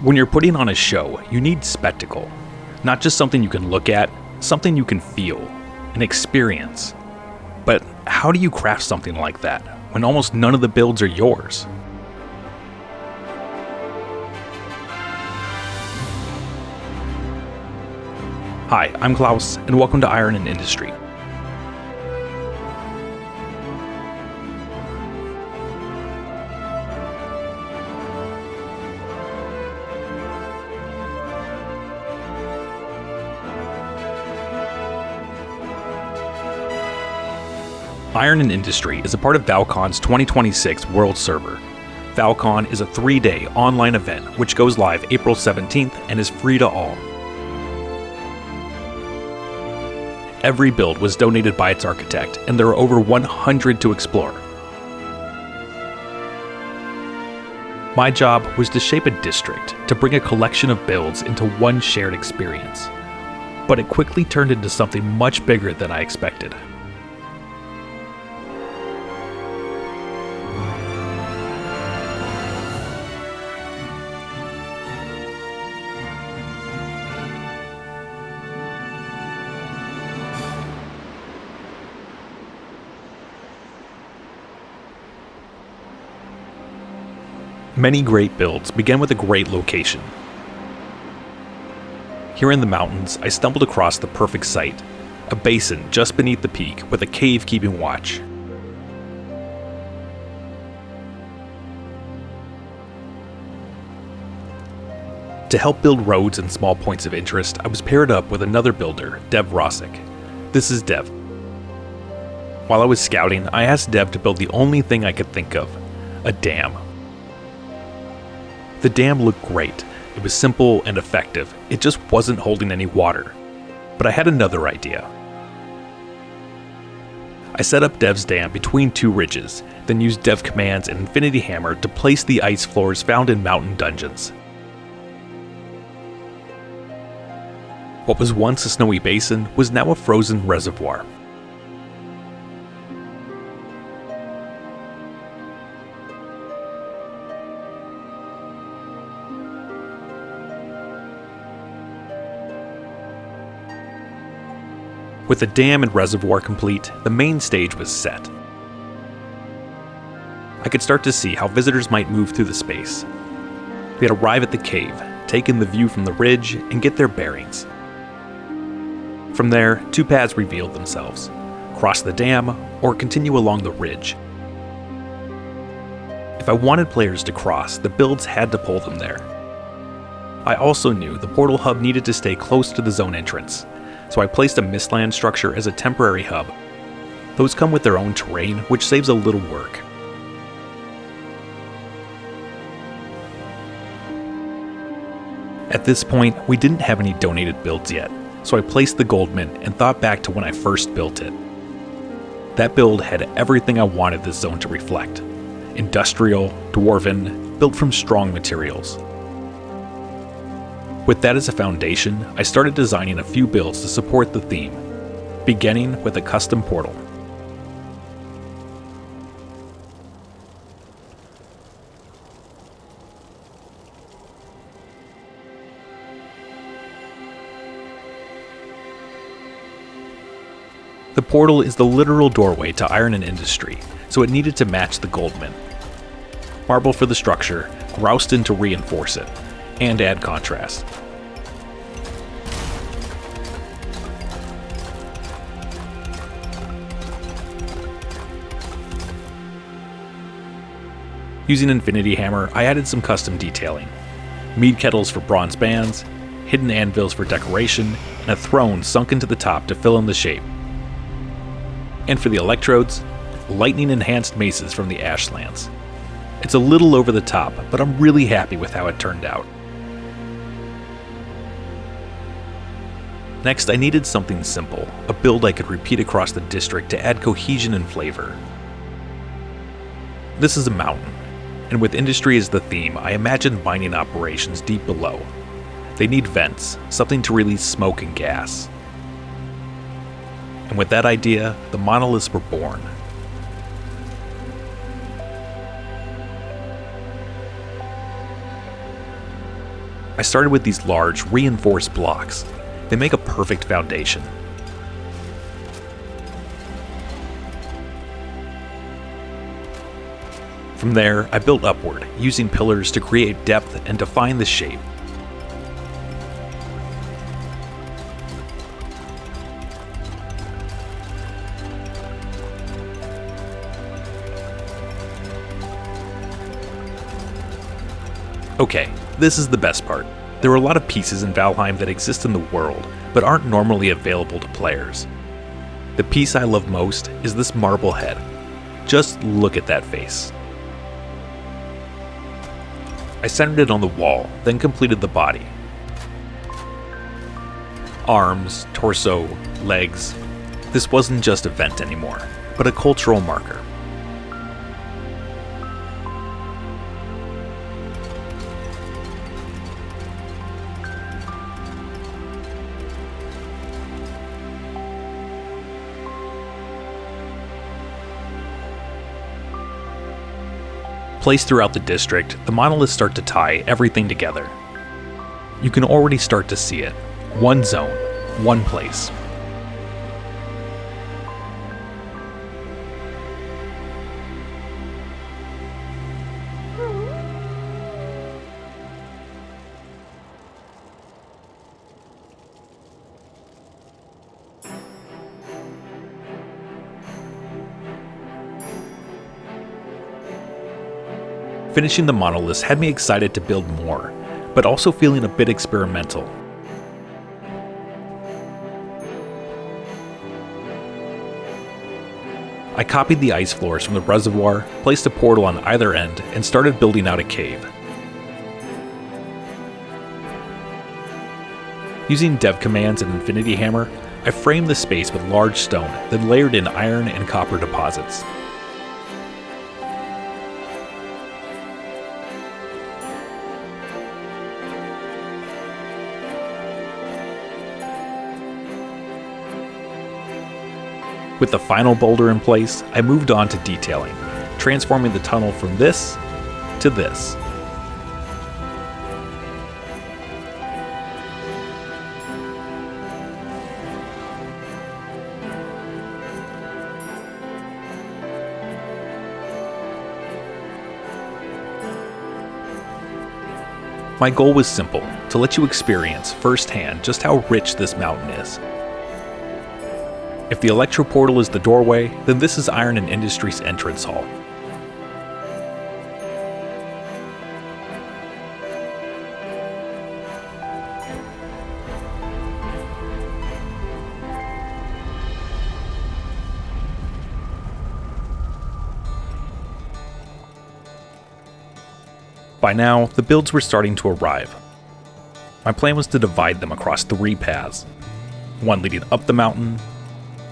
When you're putting on a show, you need spectacle. Not just something you can look at, something you can feel, an experience. But how do you craft something like that when almost none of the builds are yours? Hi, I'm Klaus, and welcome to Iron and Industry. Iron and Industry is a part of Val-Con's 2026 World Server. Val-Con is a 3-day online event which goes live April 17th and is free to all. Every build was donated by its architect, and there are over 100 to explore. My job was to shape a district to bring a collection of builds into one shared experience. But it quickly turned into something much bigger than I expected. Many great builds begin with a great location. Here in the mountains, I stumbled across the perfect site, a basin just beneath the peak with a cave keeping watch. To help build roads and small points of interest, I was paired up with another builder, Dev Rossik. This is Dev. While I was scouting, I asked Dev to build the only thing I could think of, a dam. The dam looked great. It was simple and effective. It just wasn't holding any water. But I had another idea. I set up Dev's dam between two ridges, then used Dev commands and Infinity Hammer to place the ice floors found in mountain dungeons. What was once a snowy basin was now a frozen reservoir. With the dam and reservoir complete, the main stage was set. I could start to see how visitors might move through the space. They'd arrive at the cave, take in the view from the ridge, and get their bearings. From there, two paths revealed themselves: cross the dam or continue along the ridge. If I wanted players to cross, the builds had to pull them there. I also knew the portal hub needed to stay close to the zone entrance, so I placed a mistland structure as a temporary hub. Those come with their own terrain, which saves a little work. At this point, we didn't have any donated builds yet, so I placed the gold mint and thought back to when I first built it. That build had everything I wanted this zone to reflect: industrial, dwarven, built from strong materials. With that as a foundation, I started designing a few builds to support the theme, beginning with a custom portal. The portal is the literal doorway to Iron and Industry, so it needed to match the gold mint. Marble for the structure, groused in to reinforce it, and add contrast. Using Infinity Hammer, I added some custom detailing: mead kettles for bronze bands, hidden anvils for decoration, and a throne sunk into the top to fill in the shape. And for the electrodes, lightning-enhanced maces from the Ashlands. It's a little over the top, but I'm really happy with how it turned out. Next, I needed something simple, a build I could repeat across the district to add cohesion and flavor. This is a mountain, and with industry as the theme, I imagined mining operations deep below. They need vents, something to release smoke and gas. And with that idea, the monoliths were born. I started with these large, reinforced blocks. They make a perfect foundation. From there, I built upward, using pillars to create depth and define the shape. Okay, this is the best part. There are a lot of pieces in Valheim that exist in the world, but aren't normally available to players. The piece I love most is this marble head. Just look at that face. I centered it on the wall, then completed the body. Arms, torso, legs. This wasn't just a vent anymore, but a cultural marker. Placed throughout the district, the monoliths start to tie everything together. You can already start to see it. One zone, one place. Finishing the monoliths had me excited to build more, but also feeling a bit experimental. I copied the ice floors from the reservoir, placed a portal on either end, and started building out a cave. Using dev commands and infinity hammer, I framed the space with large stone, then layered in iron and copper deposits. With the final boulder in place, I moved on to detailing, transforming the tunnel from this to this. My goal was simple, to let you experience firsthand just how rich this mountain is. If the electro portal is the doorway, then this is Iron and Industry's entrance hall. By now, the builds were starting to arrive. My plan was to divide them across 3 paths, one leading up the mountain,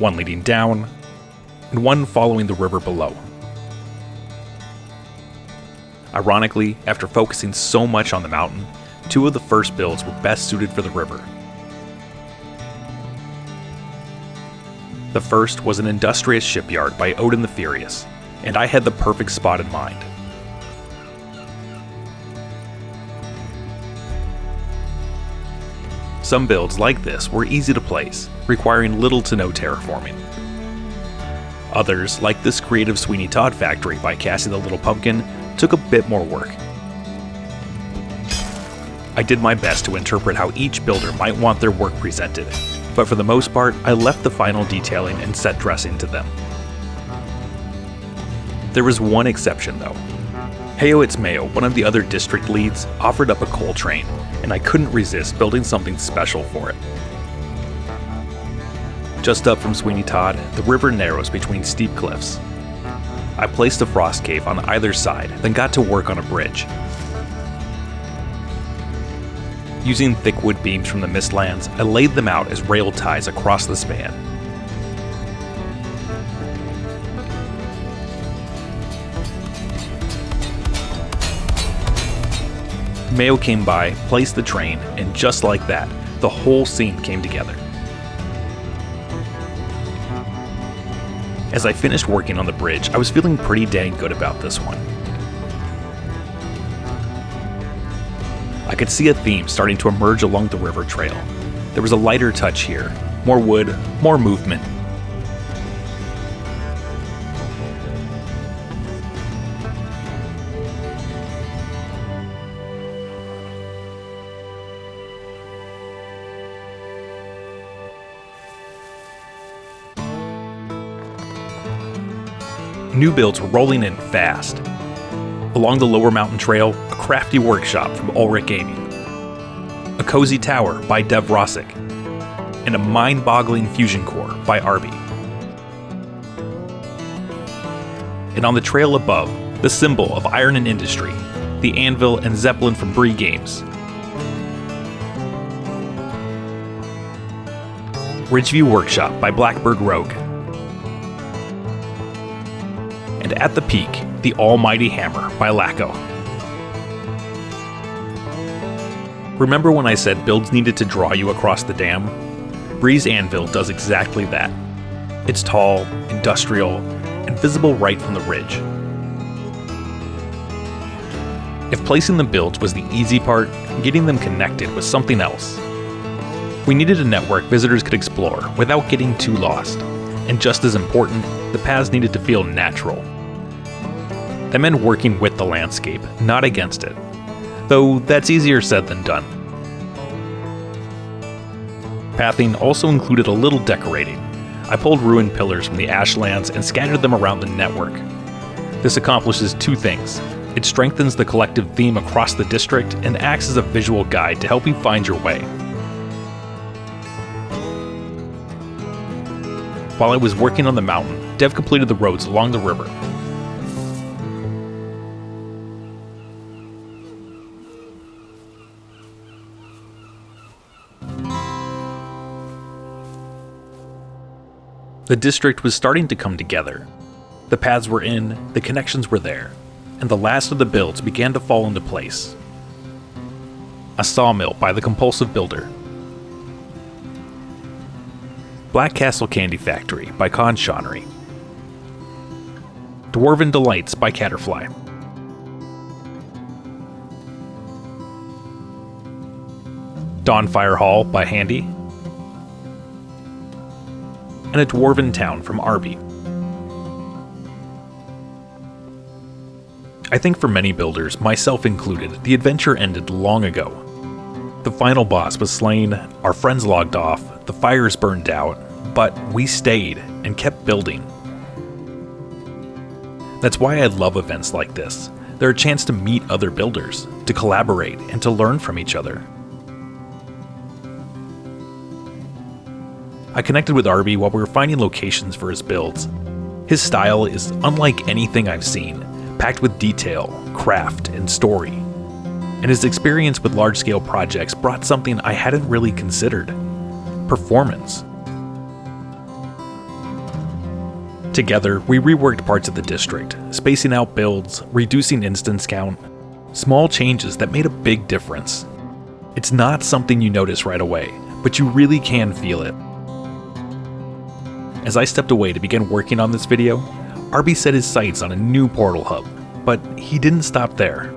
one leading down, and one following the river below. Ironically, after focusing so much on the mountain, 2 of the first builds were best suited for the river. The first was an industrious shipyard by OdinTheFurious, and I had the perfect spot in mind. Some builds like this were easy to place, requiring little to no terraforming. Others, like this creative Sweeney Todd factory by Cassie the Little Pumpkin, took a bit more work. I did my best to interpret how each builder might want their work presented, but for the most part, I left the final detailing and set dressing to them. There was one exception though. HeyoItsMayo, one of the other district leads, offered up a coal train, and I couldn't resist building something special for it. Just up from Sweeney Todd, the river narrows between steep cliffs. I placed a frost cave on either side, then got to work on a bridge. Using thick wood beams from the Mistlands, I laid them out as rail ties across the span. Mayo came by, placed the train, and just like that, the whole scene came together. As I finished working on the bridge, I was feeling pretty dang good about this one. I could see a theme starting to emerge along the river trail. There was a lighter touch here, more wood, more movement. New builds were rolling in fast. Along the lower mountain trail, a crafty workshop from Ulrich Gaming, a cozy tower by Dev Rossik, and a mind-boggling fusion core by Arbby. And on the trail above, the symbol of iron and industry, the Anvil and Zeppelin from Bree Games. Ridgeview Workshop by Blackbird Rogue. And at the peak, the Almighty Hammer by Lacko. Remember when I said builds needed to draw you across the dam? Bree's Anvil does exactly that. It's tall, industrial, and visible right from the ridge. If placing the builds was the easy part, getting them connected was something else. We needed a network visitors could explore without getting too lost, and just as important, the paths needed to feel natural. That meant working with the landscape, not against it, though that's easier said than done. Pathing also included a little decorating. I pulled ruined pillars from the ashlands and scattered them around the network. This accomplishes two things. It strengthens the collective theme across the district and acts as a visual guide to help you find your way. While I was working on the mountain, Dev completed the roads along the river. The district was starting to come together. The paths were in, the connections were there, and the last of the builds began to fall into place. A Sawmill by TheCompulsiveBuilder. Black Castle Candy Factory by Seannery. Dwarven Delights by Catterfly. Dawnfire Hall by Handy. And a Dwarven Town from Arbby. I think for many builders, myself included, the adventure ended long ago. The final boss was slain, our friends logged off, the fires burned out, but we stayed and kept building. That's why I love events like this. They're a chance to meet other builders, to collaborate, and to learn from each other. I connected with Arbby while we were finding locations for his builds. His style is unlike anything I've seen, packed with detail, craft, and story. And his experience with large-scale projects brought something I hadn't really considered: performance. Together, we reworked parts of the district, spacing out builds, reducing instance count, small changes that made a big difference. It's not something you notice right away, but you really can feel it. As I stepped away to begin working on this video, Arbby set his sights on a new portal hub, but he didn't stop there.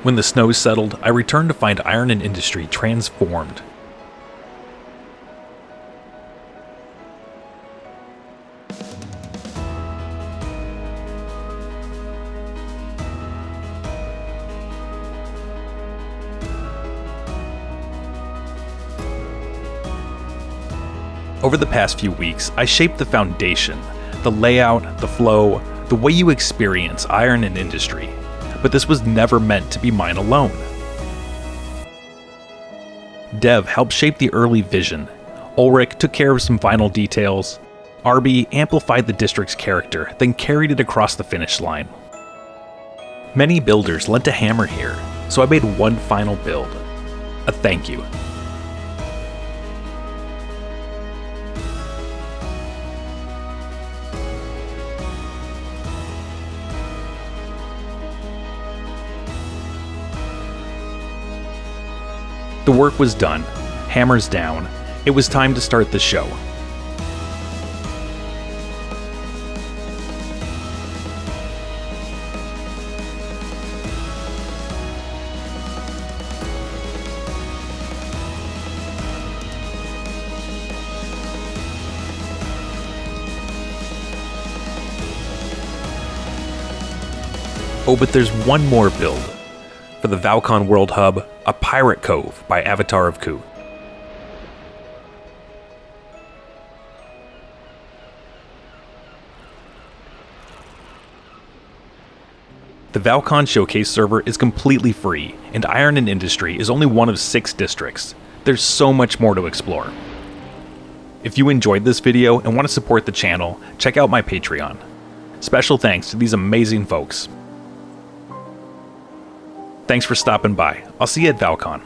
When the snow settled, I returned to find iron and industry transformed. Over the past few weeks, I shaped the foundation, the layout, the flow, the way you experience iron and industry. But this was never meant to be mine alone. Dev helped shape the early vision. Ulrich took care of some final details. Arbby amplified the district's character, then carried it across the finish line. Many builders lent a hammer here, so I made one final build. A thank you. The work was done, hammers down. It was time to start the show. Oh, but there's one more build. For the Val-Con World Hub, a Pirate Cove by AvatarOfKu. The Val-Con Showcase server is completely free, and Iron and Industry is only one of 6 districts. There's so much more to explore. If you enjoyed this video and want to support the channel, check out my Patreon. Special thanks to these amazing folks. Thanks for stopping by. I'll see you at Val-Con.